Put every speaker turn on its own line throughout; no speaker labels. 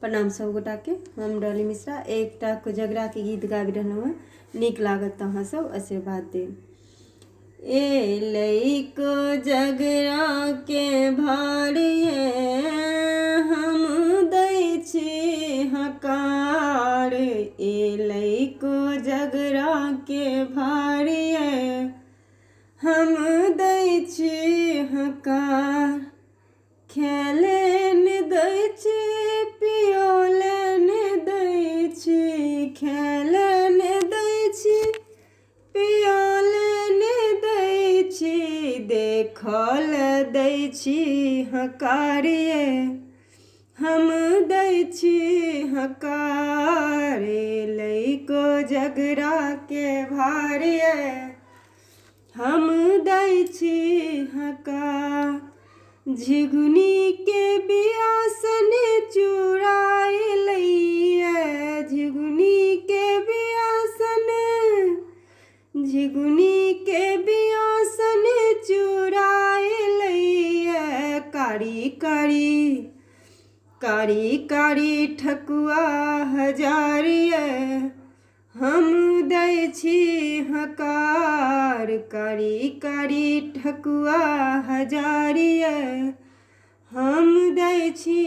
प्रणाम सब गोटा के। हम डॉली मिश्रा एकटा कोजगरा के गीत गाबि रहलहुँ हँ। नीक लागत तऽ अहाँ सब आशीर्वाद देब। एलै कोजगरा के भारिये हम दै छी हकार। एलै कोजगरा के भारिये हम दै छी हकार। खेले ने दै छी पियोले ने दै छी, खेले ने दै छी पियोले ने दै छी, देखल दै छी हकार। ये हम दै छी हकार। एलै कोजगरा के भारिये हम दै छी हकार। झिगुनी के बियासन चुराइलै, झिगुनी के बियासन, झिगुनी के बियासन चुराइलै। कारी कारी कारी कारी ठकुआ हजार हम दै छी हकार। कारी कारी ठकुआ हजार हम दै छी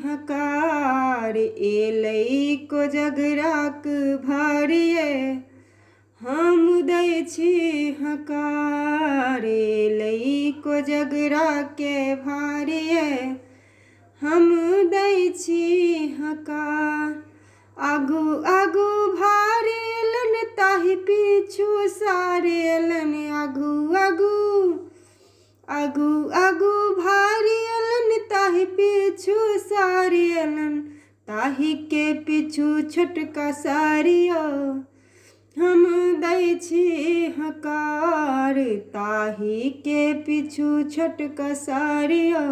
हकार। एलै कोजगराक भारिये हम दै छी हकार। एलै कोजगरा के भारिये हम दै छी हकार। आगू आगू भारी एलन ताहि पीछू सारे एलन, आगू आगू आगू आगू भारी एलन ताहि पीछू सारी एलन, ताहि के पीछू छोटका सारियो हम दै छी हकार। ताहि के पीछू छोटका सारियो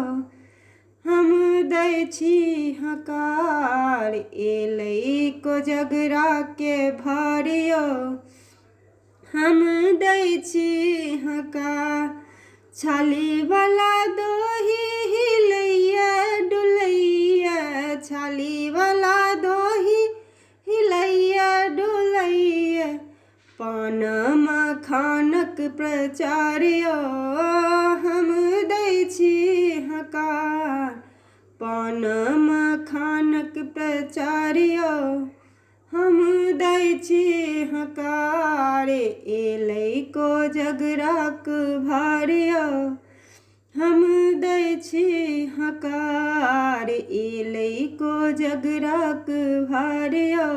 हम दै छी हकार। एलै कोजगरा के भारियो हम दै छी हकार। छाली वाला दोही हिलैया डुलैया, छाली वाला दोही हिलैया डुलैया, पान मखानक प्रचारियो हम दै छी हकार। पान मखानक प्रचारियो हम दै छी हकार। एलै कोजगराक भारियो हम दै छी हकार। एलै कोजगराक भारियो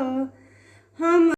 हम